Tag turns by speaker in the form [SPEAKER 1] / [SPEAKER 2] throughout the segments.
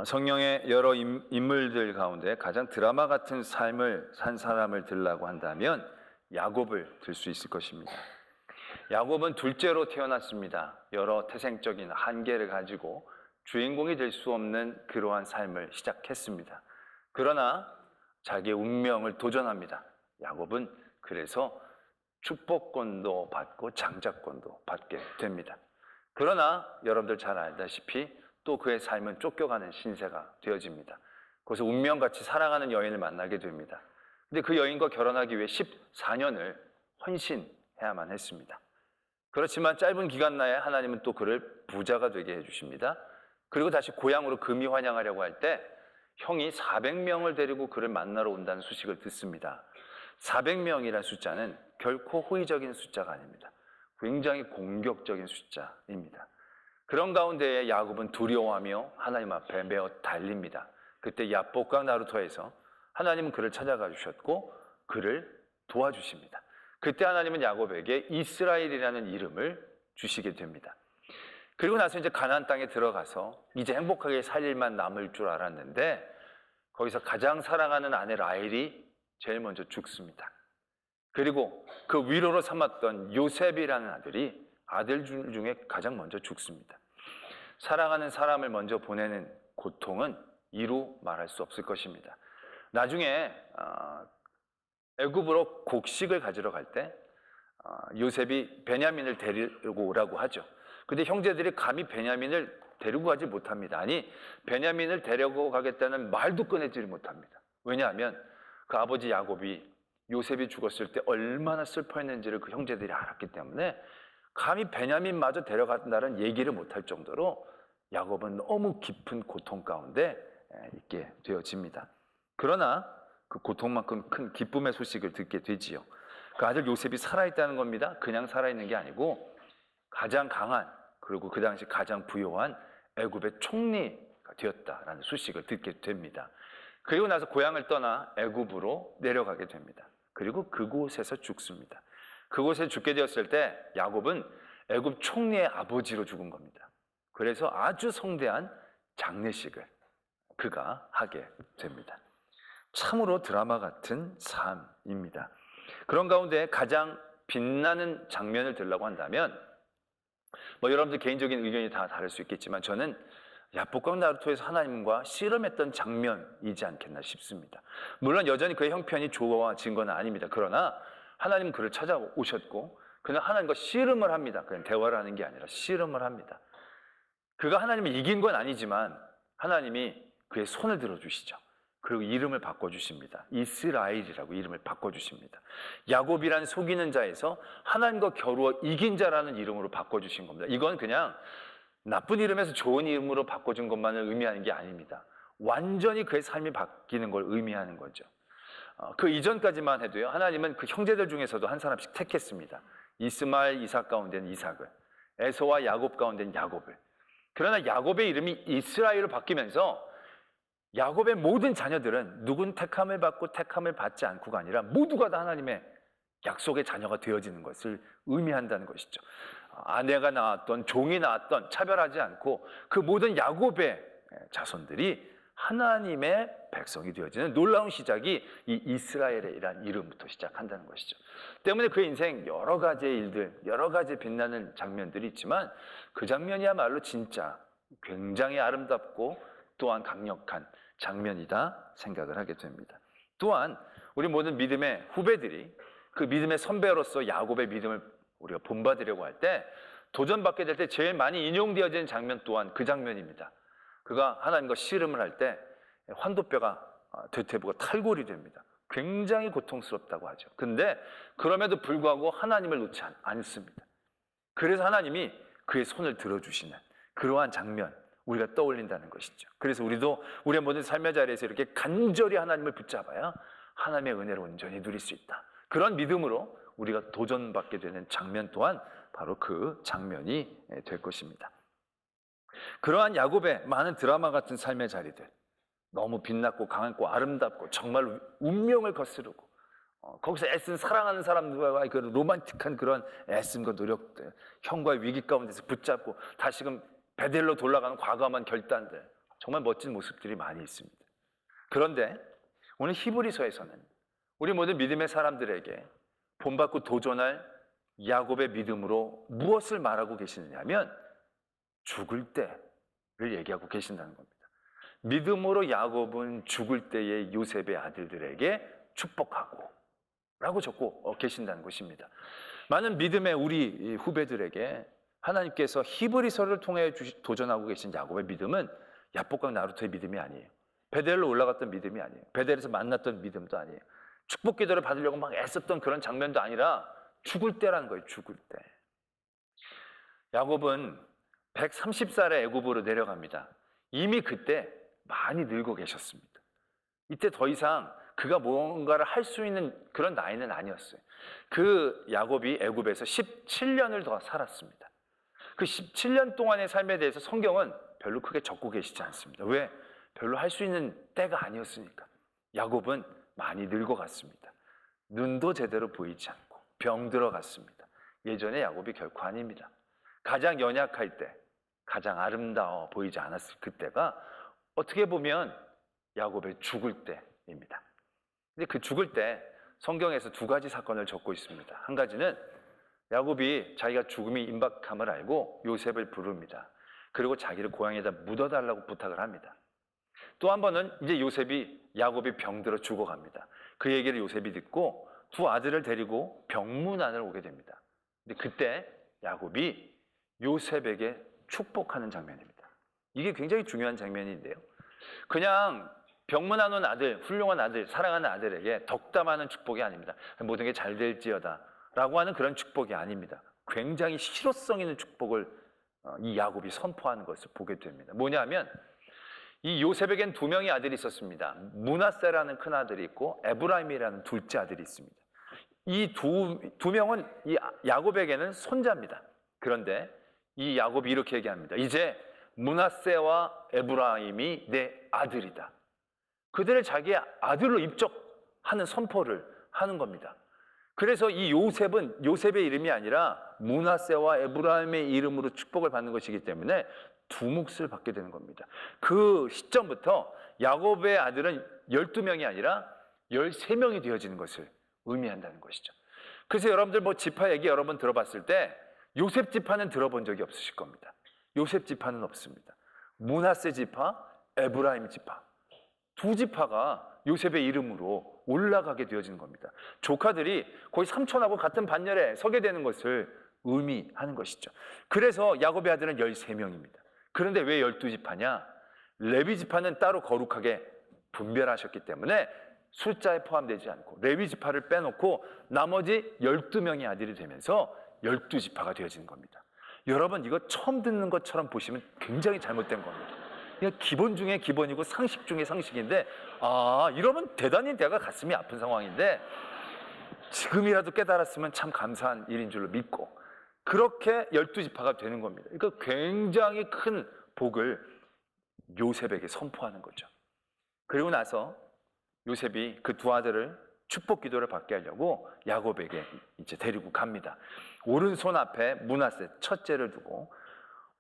[SPEAKER 1] 성경의 여러 인물들 가운데 가장 드라마 같은 삶을 산 사람을 들라고 한다면 야곱을 들 수 있을 것입니다. 야곱은 둘째로 태어났습니다. 여러 태생적인 한계를 가지고 주인공이 될 수 없는 그러한 삶을 시작했습니다. 그러나 자기의 운명을 도전합니다. 야곱은 그래서 축복권도 받고 장자권도 받게 됩니다. 그러나 여러분들 잘 알다시피 또 그의 삶은 쫓겨가는 신세가 되어집니다. 거기서 운명같이 사랑하는 여인을 만나게 됩니다. 근데 그 여인과 결혼하기 위해 14년을 헌신해야만 했습니다. 그렇지만 짧은 기간 내에 하나님은 또 그를 부자가 되게 해주십니다. 그리고 다시 고향으로 금이 환영하려고 할 때 형이 400명을 데리고 그를 만나러 온다는 소식을 듣습니다. 400명이라는 숫자는 결코 호의적인 숫자가 아닙니다. 굉장히 공격적인 숫자입니다. 그런 가운데에 야곱은 두려워하며 하나님 앞에 메어 달립니다. 그때 야복강 나루터에서 하나님은 그를 찾아가 주셨고 그를 도와주십니다. 그때 하나님은 야곱에게 이스라엘이라는 이름을 주시게 됩니다. 그리고 나서 이제 가나안 땅에 들어가서 이제 행복하게 살 일만 남을 줄 알았는데 거기서 가장 사랑하는 아내 라헬이 제일 먼저 죽습니다. 그리고 그 위로로 삼았던 요셉이라는 아들 중에 가장 먼저 죽습니다. 사랑하는 사람을 먼저 보내는 고통은 이루 말할 수 없을 것입니다. 나중에 애굽으로 곡식을 가지러 갈 때 요셉이 베냐민을 데리고 오라고 하죠. 근데 형제들이 감히 베냐민을 데리고 가지 못합니다. 아니, 베냐민을 데리고 가겠다는 말도 꺼내지 못합니다. 왜냐하면 그 아버지 야곱이 요셉이 죽었을 때 얼마나 슬퍼했는지를 그 형제들이 알았기 때문에 감히 베냐민마저 데려간다는 얘기를 못할 정도로 야곱은 너무 깊은 고통 가운데 있게 되어집니다. 그러나 그 고통만큼 큰 기쁨의 소식을 듣게 되지요. 그 아들 요셉이 살아있다는 겁니다. 그냥 살아있는 게 아니고 가장 강한 그리고 그 당시 가장 부요한 애굽의 총리가 되었다라는 소식을 듣게 됩니다. 그리고 나서 고향을 떠나 애굽으로 내려가게 됩니다. 그리고 그곳에서 죽습니다. 그곳에 죽게 되었을 때 야곱은 애굽 총리의 아버지로 죽은 겁니다. 그래서 아주 성대한 장례식을 그가 하게 됩니다. 참으로 드라마 같은 삶입니다. 그런 가운데 가장 빛나는 장면을 들라고 한다면 여러분들 개인적인 의견이 다 다를 수 있겠지만 저는 야복강 나루토에서 하나님과 씨름했던 장면이지 않겠나 싶습니다. 물론 여전히 그의 형편이 좋아진 건 아닙니다. 그러나 하나님은 그를 찾아오셨고 그는 하나님과 씨름을 합니다. 그냥 대화를 하는 게 아니라 씨름을 합니다. 그가 하나님을 이긴 건 아니지만 하나님이 그의 손을 들어주시죠. 그리고 이름을 바꿔주십니다. 이스라엘이라고 이름을 바꿔주십니다. 야곱이란 속이는 자에서 하나님과 겨루어 이긴 자라는 이름으로 바꿔주신 겁니다. 이건 그냥 나쁜 이름에서 좋은 이름으로 바꿔준 것만을 의미하는 게 아닙니다. 완전히 그의 삶이 바뀌는 걸 의미하는 거죠. 그 이전까지만 해도요, 하나님은 그 형제들 중에서도 한 사람씩 택했습니다. 이스마엘, 이삭 가운데는 이삭을, 에서와 야곱 가운데는 야곱을. 그러나 야곱의 이름이 이스라엘로 바뀌면서 야곱의 모든 자녀들은 누군 택함을 받고 택함을 받지 않고가 아니라 모두가 다 하나님의 약속의 자녀가 되어지는 것을 의미한다는 것이죠. 아내가 낳았던 종이 낳았던 차별하지 않고 그 모든 야곱의 자손들이 하나님의 백성이 되어지는 놀라운 시작이 이 이스라엘이라는 이름부터 시작한다는 것이죠. 때문에 그의 인생 여러 가지의 일들, 여러 가지 빛나는 장면들이 있지만 그 장면이야말로 진짜 굉장히 아름답고 또한 강력한 장면이다 생각을 하게 됩니다. 또한 우리 모든 믿음의 후배들이 그 믿음의 선배로서 야곱의 믿음을 우리가 본받으려고 할 때 도전받게 될 때 제일 많이 인용되어지는 장면 또한 그 장면입니다. 그가 하나님과 씨름을 할 때 환도뼈가 대퇴부가 탈골이 됩니다. 굉장히 고통스럽다고 하죠. 근데 그럼에도 불구하고 하나님을 놓지 않습니다. 그래서 하나님이 그의 손을 들어주시는 그러한 장면 우리가 떠올린다는 것이죠. 그래서 우리도 우리의 모든 삶의 자리에서 이렇게 간절히 하나님을 붙잡아야 하나님의 은혜를 온전히 누릴 수 있다. 그런 믿음으로 우리가 도전받게 되는 장면 또한 바로 그 장면이 될 것입니다. 그러한 야곱의 많은 드라마 같은 삶의 자리들, 너무 빛났고 강하고 아름답고 정말 운명을 거스르고 거기서 애쓴 사랑하는 사람들과의 그 로man틱한 그런 애씀과 노력들, 형과의 위기 가운데서 붙잡고 다시금 베델로 돌아가는 과감한 결단들, 정말 멋진 모습들이 많이 있습니다. 그런데 오늘 히브리서에서는 우리 모든 믿음의 사람들에게 본받고 도전할 야곱의 믿음으로 무엇을 말하고 계시느냐면 죽을 때를 얘기하고 계신다는 겁니다. 믿음으로 야곱은 죽을 때의 요셉의 아들들에게 축복하고 라고 적고 계신다는 것입니다. 많은 믿음의 우리 후배들에게 하나님께서 히브리서를 통해 도전하고 계신 야곱의 믿음은 야복강 나루토의 믿음이 아니에요. 베델로 올라갔던 믿음이 아니에요. 베델에서 만났던 믿음도 아니에요. 축복 기도를 받으려고 막 애썼던 그런 장면도 아니라 죽을 때라는 거예요. 죽을 때. 야곱은 130살에 애굽으로 내려갑니다. 이미 그때 많이 늙어 계셨습니다. 이때 더 이상 그가 뭔가를 할 수 있는 그런 나이는 아니었어요. 그 야곱이 애굽에서 17년을 더 살았습니다. 그 17년 동안의 삶에 대해서 성경은 별로 크게 적고 계시지 않습니다. 왜? 별로 할 수 있는 때가 아니었으니까. 야곱은 많이 늙어갔습니다. 눈도 제대로 보이지 않고 병들어갔습니다. 예전의 야곱이 결코 아닙니다. 가장 연약할 때, 가장 아름다워 보이지 않았을 그때가 어떻게 보면 야곱의 죽을 때입니다. 근데 그 죽을 때 성경에서 두 가지 사건을 적고 있습니다. 한 가지는 야곱이 자기가 죽음이 임박함을 알고 요셉을 부릅니다. 그리고 자기를 고향에다 묻어달라고 부탁을 합니다. 또 한 번은 이제 야곱이 병들어 죽어갑니다. 그 얘기를 요셉이 듣고 두 아들을 데리고 병문안을 오게 됩니다. 근데 그때 야곱이 요셉에게 축복하는 장면입니다. 이게 굉장히 중요한 장면인데요. 그냥 병문안 온 아들, 훌륭한 아들, 사랑하는 아들에게 덕담하는 축복이 아닙니다. 모든 게 잘 될지어다 라고 하는 그런 축복이 아닙니다. 굉장히 실효성 있는 축복을 이 야곱이 선포하는 것을 보게 됩니다. 뭐냐면 이 요셉에겐 두 명의 아들이 있었습니다. 므낫세라는 큰 아들이 있고 에브라임이라는 둘째 아들이 있습니다. 이 두 명은 이 야곱에게는 손자입니다. 그런데 이 야곱이 이렇게 얘기합니다. 이제 므낫세와 에브라임이 내 아들이다. 그들을 자기의 아들로 입적하는 선포를 하는 겁니다. 그래서 이 요셉은 요셉의 이름이 아니라 므낫세와 에브라임의 이름으로 축복을 받는 것이기 때문에 두 몫을 받게 되는 겁니다. 그 시점부터 야곱의 아들은 12명이 아니라 13명이 되어지는 것을 의미한다는 것이죠. 그래서 여러분들 지파 얘기 여러 번 들어봤을 때 요셉 지파는 들어본 적이 없으실 겁니다. 요셉 지파는 없습니다. 므낫세 지파, 에브라임 지파 두 지파가 요셉의 이름으로 올라가게 되어지는 겁니다. 조카들이 거의 삼촌하고 같은 반열에 서게 되는 것을 의미하는 것이죠. 그래서 야곱의 아들은 13명입니다. 그런데 왜 12지파냐? 레위 지파는 따로 거룩하게 분별하셨기 때문에 숫자에 포함되지 않고 레위 지파를 빼놓고 나머지 12명의 아들이 되면서 12지파가 되어지는 겁니다. 여러분 이거 처음 듣는 것처럼 보시면 굉장히 잘못된 겁니다. 그냥 기본 중에 기본이고 상식 중에 상식인데 이러면 대단히 내가 가슴이 아픈 상황인데 지금이라도 깨달았으면 참 감사한 일인 줄로 믿고 그렇게 12지파가 되는 겁니다. 그러니까 굉장히 큰 복을 요셉에게 선포하는 거죠. 그리고 나서 요셉이 그 두 아들을 축복 기도를 받게 하려고 야곱에게 이제 데리고 갑니다. 오른손 앞에 므낫세 첫째를 두고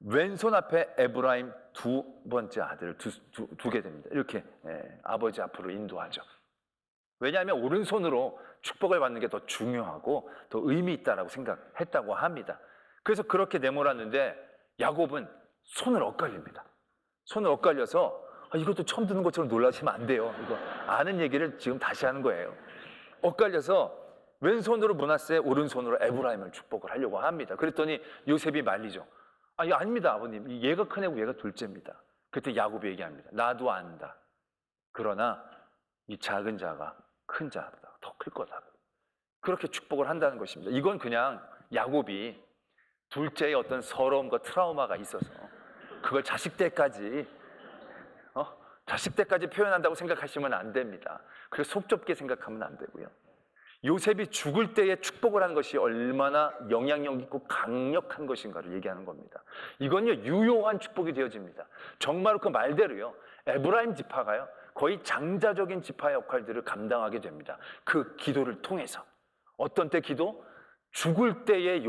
[SPEAKER 1] 왼손 앞에 에브라임 두 번째 아들을 두게 됩니다. 이렇게 아버지 앞으로 인도하죠. 왜냐하면 오른손으로 축복을 받는 게 더 중요하고 더 의미 있다라고 생각했다고 합니다. 그래서 그렇게 내몰았는데 야곱은 손을 엇갈립니다. 손을 엇갈려서 이것도 처음 듣는 것처럼 놀라시면 안 돼요. 이거 아는 얘기를 지금 다시 하는 거예요. 엇갈려서 왼손으로 므낫세, 오른손으로 에브라임을 축복을 하려고 합니다. 그랬더니 요셉이 말리죠. 아닙니다, 아버님. 얘가 큰 애고 얘가 둘째입니다. 그때 야곱이 얘기합니다. 나도 안다. 그러나 이 작은 자가 큰 자보다 더 클 거다. 그렇게 축복을 한다는 것입니다. 이건 그냥 야곱이 둘째의 어떤 서러움과 트라우마가 있어서 그걸 자식 때까지 표현한다고 생각하시면 안 됩니다. 그래서 속 좁게 생각하면 안 되고요. 요셉이 죽을 때에 축복을 하는 것이 얼마나 영향력 있고 강력한 것인가를 얘기하는 겁니다. 이건요 유효한 축복이 되어집니다. 정말 그 말대로요 에브라임 지파가요 거의 장자적인 지파의 역할들을 감당하게 됩니다. 그 기도를 통해서. 어떤 때 기도? 죽을 때의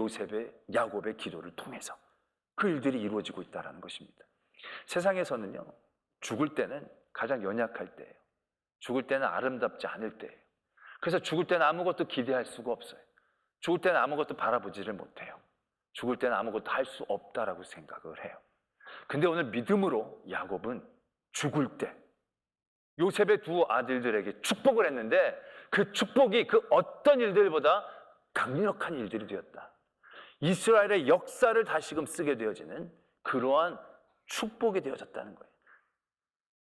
[SPEAKER 1] 야곱의 기도를 통해서 그 일들이 이루어지고 있다는 것입니다. 세상에서는요 죽을 때는 가장 연약할 때예요. 죽을 때는 아름답지 않을 때예요. 그래서 죽을 때는 아무것도 기대할 수가 없어요. 죽을 때는 아무것도 바라보지를 못해요. 죽을 때는 아무것도 할 수 없다라고 생각을 해요. 근데 오늘 믿음으로 야곱은 죽을 때 요셉의 두 아들들에게 축복을 했는데 그 축복이 그 어떤 일들보다 강력한 일들이 되었다. 이스라엘의 역사를 다시금 쓰게 되어지는 그러한 축복이 되어졌다는 거예요.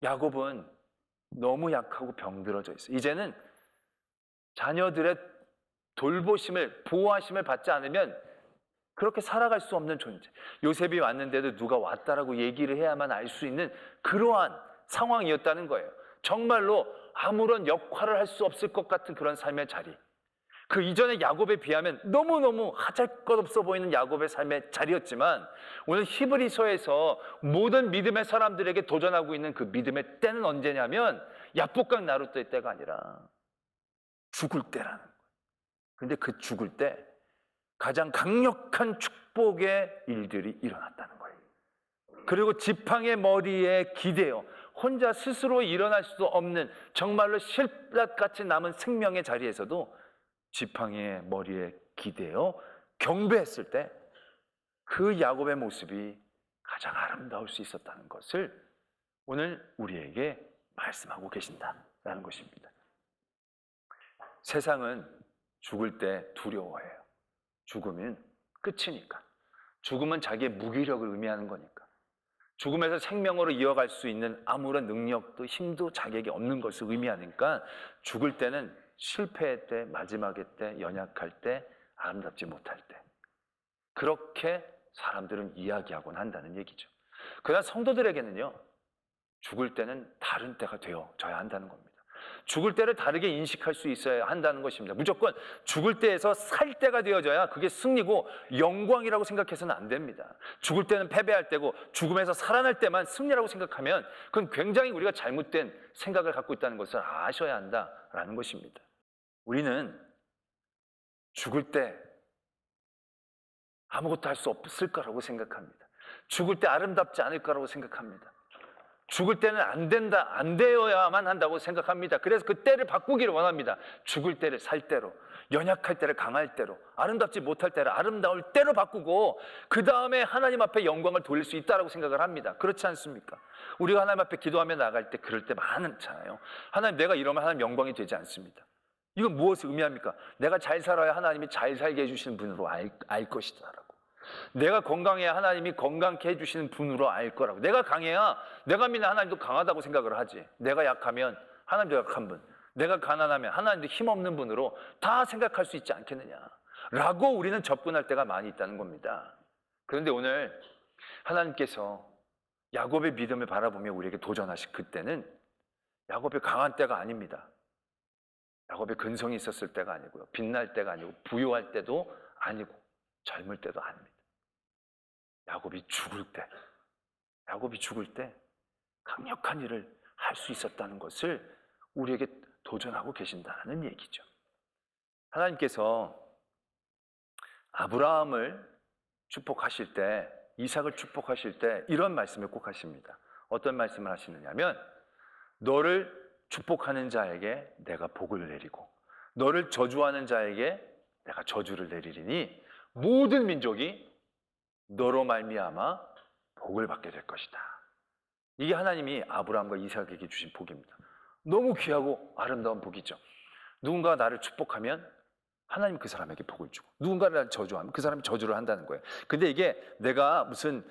[SPEAKER 1] 야곱은 너무 약하고 병들어져 있어요. 이제는 자녀들의 돌보심을, 보호하심을 받지 않으면 그렇게 살아갈 수 없는 존재. 요셉이 왔는데도 누가 왔다라고 얘기를 해야만 알 수 있는 그러한 상황이었다는 거예요. 정말로 아무런 역할을 할 수 없을 것 같은 그런 삶의 자리. 그 이전의 야곱에 비하면 너무너무 하잘것없어 보이는 야곱의 삶의 자리였지만 오늘 히브리서에서 모든 믿음의 사람들에게 도전하고 있는 그 믿음의 때는 언제냐면 야복강 나루토의 때가 아니라 죽을 때라는 거예요. 그런데 그 죽을 때 가장 강력한 축복의 일들이 일어났다는 거예요. 그리고 지팡이의 머리에 기대어 혼자 스스로 일어날 수도 없는 정말로 실plat같이 남은 생명의 자리에서도 지팡이의 머리에 기대어 경배했을 때 그 야곱의 모습이 가장 아름다울 수 있었다는 것을 오늘 우리에게 말씀하고 계신다라는 것입니다. 세상은 죽을 때 두려워해요. 죽으면 끝이니까. 죽음은 자기의 무기력을 의미하는 거니까. 죽음에서 생명으로 이어갈 수 있는 아무런 능력도 힘도 자기에게 없는 것을 의미하니까 죽을 때는 실패할 때, 마지막의 때, 연약할 때, 아름답지 못할 때 그렇게 사람들은 이야기하곤 한다는 얘기죠. 그러나 성도들에게는요 죽을 때는 다른 때가 되어져야 한다는 겁니다. 죽을 때를 다르게 인식할 수 있어야 한다는 것입니다. 무조건 죽을 때에서 살 때가 되어져야 그게 승리고 영광이라고 생각해서는 안 됩니다. 죽을 때는 패배할 때고 죽음에서 살아날 때만 승리라고 생각하면 그건 굉장히 우리가 잘못된 생각을 갖고 있다는 것을 아셔야 한다라는 것입니다. 우리는 죽을 때 아무것도 할 수 없을 거라고 생각합니다. 죽을 때 아름답지 않을 거라고 생각합니다. 죽을 때는 안 된다, 안 되어야만 한다고 생각합니다. 그래서 그 때를 바꾸기를 원합니다. 죽을 때를 살 때로, 연약할 때를 강할 때로, 아름답지 못할 때를 아름다울 때로 바꾸고 그 다음에 하나님 앞에 영광을 돌릴 수 있다고 생각을 합니다. 그렇지 않습니까? 우리가 하나님 앞에 기도하며 나갈 때 그럴 때 많잖아요. 하나님, 내가 이러면 하나님 영광이 되지 않습니다. 이건 무엇을 의미합니까? 내가 잘 살아야 하나님이 잘 살게 해주시는 분으로 알 것이다라고. 내가 건강해야 하나님이 건강케 해주시는 분으로 알 거라고. 내가 강해야 내가 믿는 하나님도 강하다고 생각을 하지. 내가 약하면 하나님도 약한 분, 내가 가난하면 하나님도 힘없는 분으로 다 생각할 수 있지 않겠느냐라고 우리는 접근할 때가 많이 있다는 겁니다. 그런데 오늘 하나님께서 야곱의 믿음을 바라보며 우리에게 도전하신 그때는 야곱의 강한 때가 아닙니다. 야곱의 근성이 있었을 때가 아니고요, 빛날 때가 아니고 부유할 때도 아니고 젊을 때도 아닙니다. 야곱이 죽을 때 강력한 일을 할 수 있었다는 것을 우리에게 도전하고 계신다는 얘기죠. 하나님께서 아브라함을 축복하실 때, 이삭을 축복하실 때 이런 말씀을 꼭 하십니다. 어떤 말씀을 하시느냐면 너를 축복하는 자에게 내가 복을 내리고 너를 저주하는 자에게 내가 저주를 내리리니 모든 민족이 너로 말미암아 복을 받게 될 것이다. 이게 하나님이 아브라함과 이삭에게 주신 복입니다. 너무 귀하고 아름다운 복이죠. 누군가 나를 축복하면 하나님 그 사람에게 복을 주고, 누군가를 나를 저주하면 그 사람이 저주를 한다는 거예요. 근데 이게 내가 무슨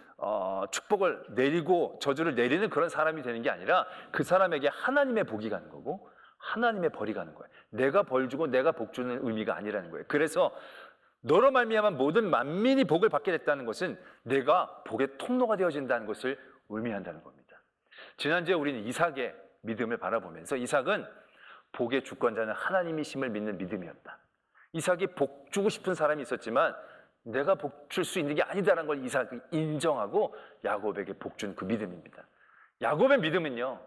[SPEAKER 1] 축복을 내리고 저주를 내리는 그런 사람이 되는 게 아니라 그 사람에게 하나님의 복이 가는 거고 하나님의 벌이 가는 거예요. 내가 벌 주고 내가 복 주는 의미가 아니라는 거예요. 그래서 너로 말미암아 모든 만민이 복을 받게 됐다는 것은 내가 복의 통로가 되어진다는 것을 의미한다는 겁니다. 지난주에 우리는 이삭의 믿음을 바라보면서 이삭은 복의 주권자는 하나님이심을 믿는 믿음이었다. 이삭이 복 주고 싶은 사람이 있었지만 내가 복 줄 수 있는 게 아니다라는 걸 이삭이 인정하고 야곱에게 복 준 그 믿음입니다. 야곱의 믿음은요,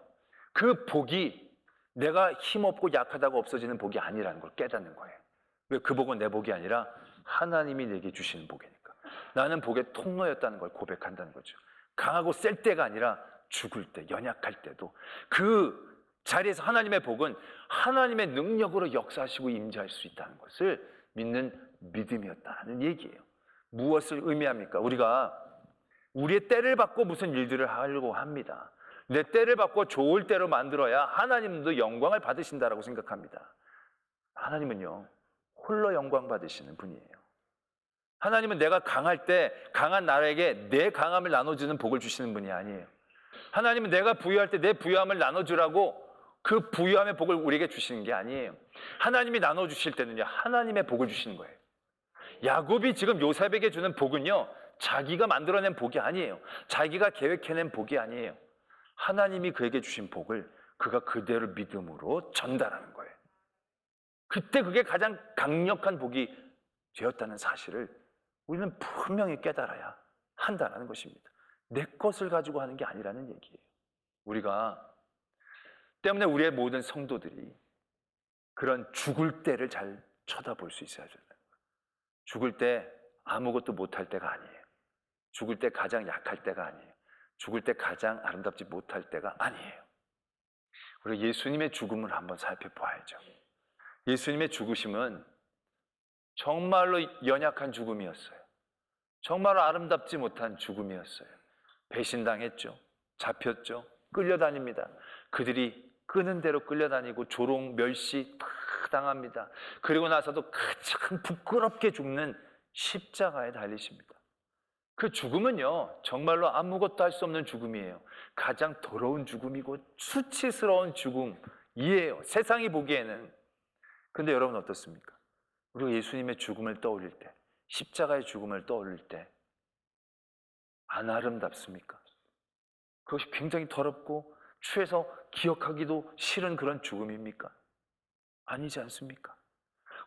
[SPEAKER 1] 그 복이 내가 힘없고 약하다고 없어지는 복이 아니라는 걸 깨닫는 거예요. 왜? 그 복은 내 복이 아니라 하나님이 내게 주시는 복이니까. 나는 복의 통로였다는 걸 고백한다는 거죠. 강하고 셀 때가 아니라 죽을 때, 연약할 때도 그 자리에서 하나님의 복은 하나님의 능력으로 역사하시고 임재할 수 있다는 것을 믿는 믿음이었다는 얘기예요. 무엇을 의미합니까? 우리가 우리의 때를 받고 무슨 일들을 하려고 합니다. 내 때를 받고 좋을 때로 만들어야 하나님도 영광을 받으신다라고 생각합니다. 하나님은요, 홀로 영광 받으시는 분이에요. 하나님은 내가 강할 때 강한 나에게 내 강함을 나눠주는 복을 주시는 분이 아니에요. 하나님은 내가 부유할 때 내 부유함을 나눠주라고 그 부유함의 복을 우리에게 주시는 게 아니에요. 하나님이 나눠주실 때는요, 하나님의 복을 주시는 거예요. 야곱이 지금 요셉에게 주는 복은요, 자기가 만들어낸 복이 아니에요. 자기가 계획해낸 복이 아니에요. 하나님이 그에게 주신 복을 그가 그대로 믿음으로 전달하는 거예요. 그때 그게 가장 강력한 복이 되었다는 사실을 우리는 분명히 깨달아야 한다는 것입니다. 내 것을 가지고 하는 게 아니라는 얘기예요. 우리가 때문에 우리의 모든 성도들이 그런 죽을 때를 잘 쳐다볼 수 있어야 돼요. 죽을 때 아무것도 못할 때가 아니에요. 죽을 때 가장 약할 때가 아니에요. 죽을 때 가장 아름답지 못할 때가 아니에요. 우리가 예수님의 죽음을 한번 살펴봐야죠. 예수님의 죽으심은 정말로 연약한 죽음이었어요. 정말로 아름답지 못한 죽음이었어요. 배신당했죠. 잡혔죠. 끌려다닙니다. 그들이 끄는 대로 끌려다니고 조롱, 멸시 다 당합니다. 그리고 나서도 가장 부끄럽게 죽는 십자가에 달리십니다. 그 죽음은요, 정말로 아무것도 할 수 없는 죽음이에요. 가장 더러운 죽음이고 수치스러운 죽음이에요. 세상이 보기에는. 근데 여러분 어떻습니까? 우리가 예수님의 죽음을 떠올릴 때, 십자가의 죽음을 떠올릴 때 안 아름답습니까? 그것이 굉장히 더럽고 추해서 기억하기도 싫은 그런 죽음입니까? 아니지 않습니까?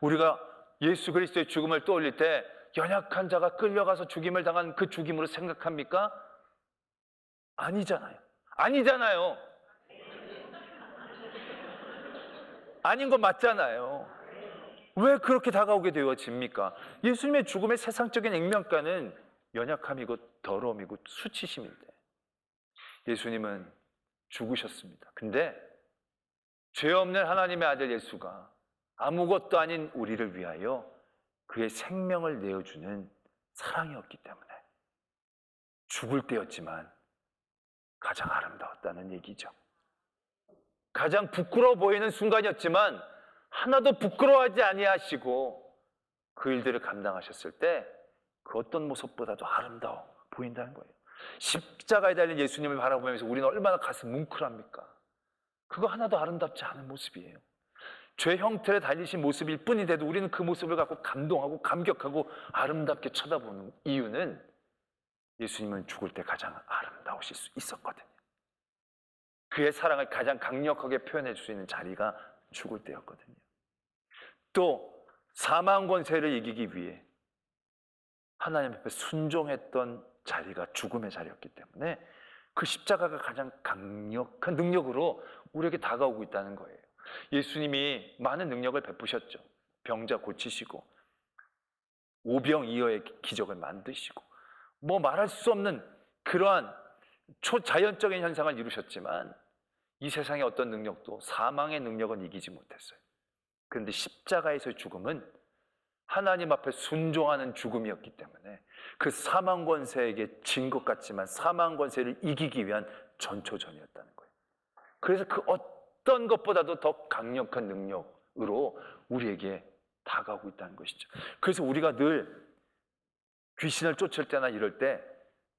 [SPEAKER 1] 우리가 예수 그리스도의 죽음을 떠올릴 때 연약한 자가 끌려가서 죽임을 당한 그 죽임으로 생각합니까? 아니잖아요. 아니잖아요. 아닌 거 맞잖아요. 왜 그렇게 다가오게 되어집니까? 예수님의 죽음의 세상적인 액면가는 연약함이고 더러움이고 수치심인데 예수님은 죽으셨습니다. 근데 죄 없는 하나님의 아들 예수가 아무것도 아닌 우리를 위하여 그의 생명을 내어주는 사랑이었기 때문에 죽을 때였지만 가장 아름다웠다는 얘기죠. 가장 부끄러워 보이는 순간이었지만 하나도 부끄러워하지 아니하시고 그 일들을 감당하셨을 때 그 어떤 모습보다도 아름다워 보인다는 거예요. 십자가에 달린 예수님을 바라보면서 우리는 얼마나 가슴 뭉클합니까? 그거 하나도 아름답지 않은 모습이에요. 죄 형태를 달리신 모습일 뿐인데도 우리는 그 모습을 갖고 감동하고 감격하고 아름답게 쳐다보는 이유는 예수님은 죽을 때 가장 아름다우실 수 있었거든요. 그의 사랑을 가장 강력하게 표현해 줄 수 있는 자리가 죽을 때였거든요. 또 사망 권세를 이기기 위해 하나님 앞에 순종했던 자리가 죽음의 자리였기 때문에 그 십자가가 가장 강력한 능력으로 우리에게 다가오고 있다는 거예요. 예수님이 많은 능력을 베푸셨죠. 병자 고치시고 오병이어의 기적을 만드시고 뭐 말할 수 없는 그러한 초자연적인 현상을 이루셨지만 이 세상의 어떤 능력도 사망의 능력은 이기지 못했어요. 그런데 십자가에서의 죽음은 하나님 앞에 순종하는 죽음이었기 때문에 그 사망 권세에게 진 것 같지만 사망 권세를 이기기 위한 전초전이었다는 거예요. 그래서 그 어떤 것보다도 더 강력한 능력으로 우리에게 다가오고 있다는 것이죠. 그래서 우리가 늘 귀신을 쫓을 때나 이럴 때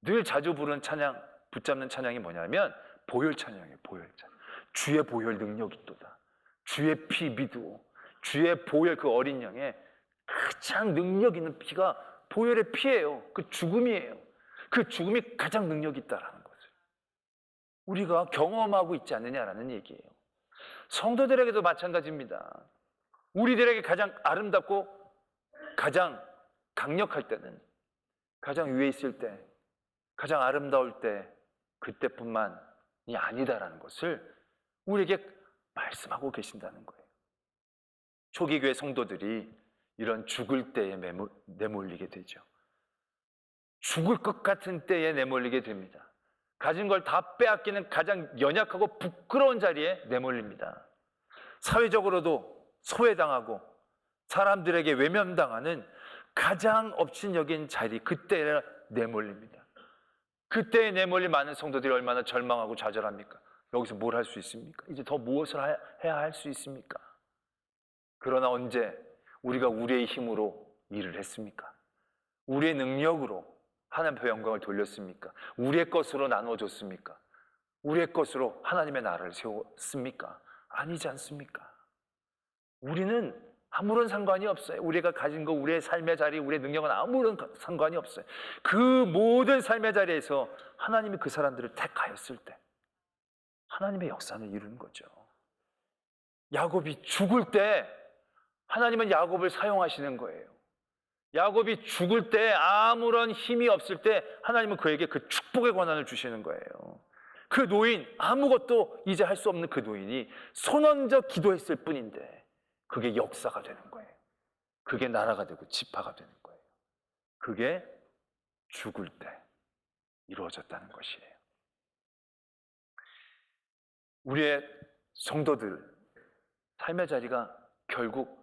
[SPEAKER 1] 늘 자주 부르는 찬양, 붙잡는 찬양이 뭐냐면 보혈 찬양이에요. 보혈 찬양. 주의 보혈 능력이 있도다. 주의 피 믿으오. 주의 보혈 그 어린 양의 가장 능력 있는 피가 보혈의 피예요. 그 죽음이에요. 그 죽음이 가장 능력 있다라는 것을 우리가 경험하고 있지 않느냐라는 얘기예요. 성도들에게도 마찬가지입니다. 우리들에게 가장 아름답고 가장 강력할 때는 가장 위에 있을 때, 가장 아름다울 때 그때뿐만이 아니다라는 것을 우리에게 말씀하고 계신다는 거예요. 초기 교회 성도들이 이런 죽을 때에 내몰리게 되죠. 죽을 것 같은 때에 내몰리게 됩니다. 가진 걸 다 빼앗기는 가장 연약하고 부끄러운 자리에 내몰립니다. 사회적으로도 소외당하고 사람들에게 외면당하는 가장 업신여긴 자리, 그때에 내몰립니다. 그때에 내몰린 많은 성도들이 얼마나 절망하고 좌절합니까? 여기서 뭘 할 수 있습니까? 이제 더 무엇을 해야 할 수 있습니까? 그러나 언제 우리가 우리의 힘으로 일을 했습니까? 우리의 능력으로 하나님 앞에 영광을 돌렸습니까? 우리의 것으로 나눠줬습니까? 우리의 것으로 하나님의 나라를 세웠습니까? 아니지 않습니까? 우리는 아무런 상관이 없어요. 우리가 가진 거, 우리의 삶의 자리, 우리의 능력은 아무런 상관이 없어요. 그 모든 삶의 자리에서 하나님이 그 사람들을 택하였을 때 하나님의 역사는 이루는 거죠. 야곱이 죽을 때 하나님은 야곱을 사용하시는 거예요. 야곱이 죽을 때 아무런 힘이 없을 때 하나님은 그에게 그 축복의 권한을 주시는 거예요. 그 노인, 아무것도 이제 할 수 없는 그 노인이 손 얹어 기도했을 뿐인데 그게 역사가 되는 거예요. 그게 나라가 되고 지파가 되는 거예요. 그게 죽을 때 이루어졌다는 것이에요. 우리의 성도들 삶의 자리가 결국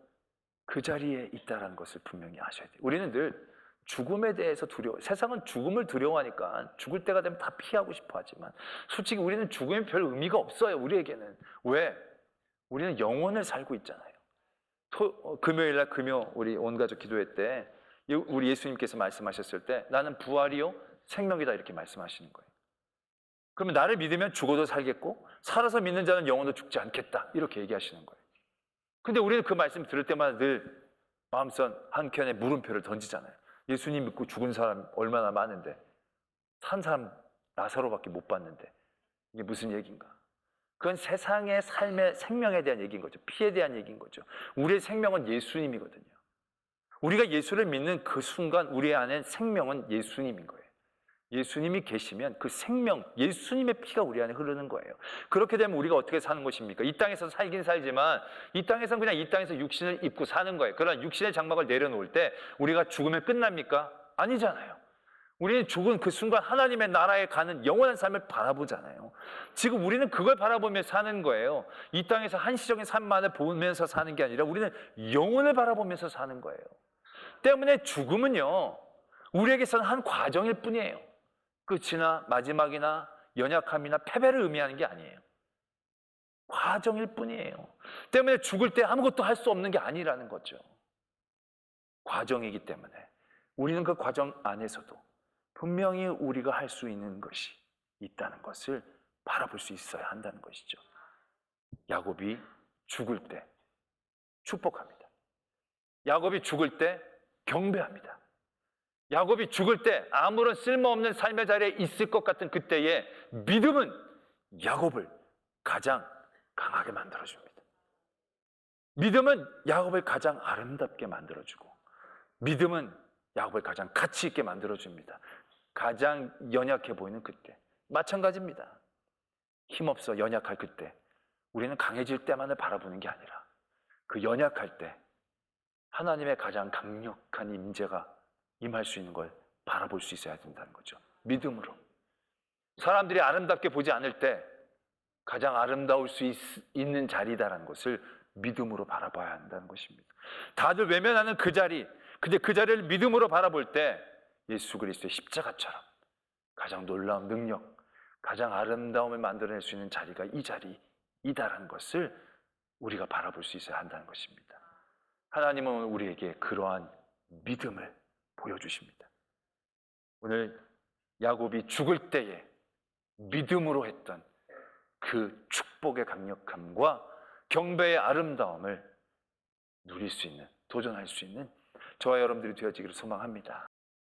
[SPEAKER 1] 그 자리에 있다는 것을 분명히 아셔야 돼요. 우리는 늘 죽음에 대해서 세상은 죽음을 두려워하니까 죽을 때가 되면 다 피하고 싶어 하지만 솔직히 우리는 죽음이 별 의미가 없어요. 우리에게는. 왜? 우리는 영원을 살고 있잖아요. 금요일날 우리 온 가족 기도회 때 우리 예수님께서 말씀하셨을 때 나는 부활이요 생명이다 이렇게 말씀하시는 거예요. 그러면 나를 믿으면 죽어도 살겠고 살아서 믿는 자는 영원도 죽지 않겠다 이렇게 얘기하시는 거예요. 근데 우리는 그 말씀 들을 때마다 늘 마음속 한켠에 물음표를 던지잖아요. 예수님 믿고 죽은 사람 얼마나 많은데 산 사람 나사로밖에 못 봤는데 이게 무슨 얘기인가? 그건 세상의 삶의 생명에 대한 얘기인 거죠. 피에 대한 얘기인 거죠. 우리의 생명은 예수님이거든요. 우리가 예수를 믿는 그 순간 우리 안에 생명은 예수님인 거예요. 예수님이 계시면 그 생명, 예수님의 피가 우리 안에 흐르는 거예요. 그렇게 되면 우리가 어떻게 사는 것입니까? 이 땅에서 살긴 살지만 이 땅에서는 그냥 이 땅에서 육신을 입고 사는 거예요. 그러나 육신의 장막을 내려놓을 때 우리가 죽으면 끝납니까? 아니잖아요. 우리는 죽은 그 순간 하나님의 나라에 가는 영원한 삶을 바라보잖아요. 지금 우리는 그걸 바라보며 사는 거예요. 이 땅에서 한시적인 삶만을 보면서 사는 게 아니라 우리는 영혼을 바라보면서 사는 거예요. 때문에 죽음은요, 우리에게서는 한 과정일 뿐이에요. 끝이나 마지막이나 연약함이나 패배를 의미하는 게 아니에요. 과정일 뿐이에요. 때문에 죽을 때 아무것도 할 수 없는 게 아니라는 거죠. 과정이기 때문에 우리는 그 과정 안에서도 분명히 우리가 할 수 있는 것이 있다는 것을 바라볼 수 있어야 한다는 것이죠. 야곱이 죽을 때 축복합니다. 야곱이 죽을 때 경배합니다. 야곱이 죽을 때 아무런 쓸모없는 삶의 자리에 있을 것 같은 그때의 믿음은 야곱을 가장 강하게 만들어줍니다. 믿음은 야곱을 가장 아름답게 만들어주고 믿음은 야곱을 가장 가치 있게 만들어줍니다. 가장 연약해 보이는 그때 마찬가지입니다. 힘없어 연약할 그때 우리는 강해질 때만을 바라보는 게 아니라 그 연약할 때 하나님의 가장 강력한 임재가 임할 수 있는 걸 바라볼 수 있어야 된다는 거죠. 믿음으로. 사람들이 아름답게 보지 않을 때 가장 아름다울 수 있는 자리다라는 것을 믿음으로 바라봐야 한다는 것입니다. 다들 외면하는 그 자리, 근데 그 자리를 믿음으로 바라볼 때 예수 그리스도의 십자가처럼 가장 놀라운 능력, 가장 아름다움을 만들어낼 수 있는 자리가 이 자리이다라는 것을 우리가 바라볼 수 있어야 한다는 것입니다. 하나님은 우리에게 그러한 믿음을 보여주십니다. 오늘 야곱이 죽을 때에 믿음으로 했던 그 축복의 강력함과 경배의 아름다움을 누릴 수 있는, 도전할 수 있는 저와 여러분들이 되어지기를 소망합니다.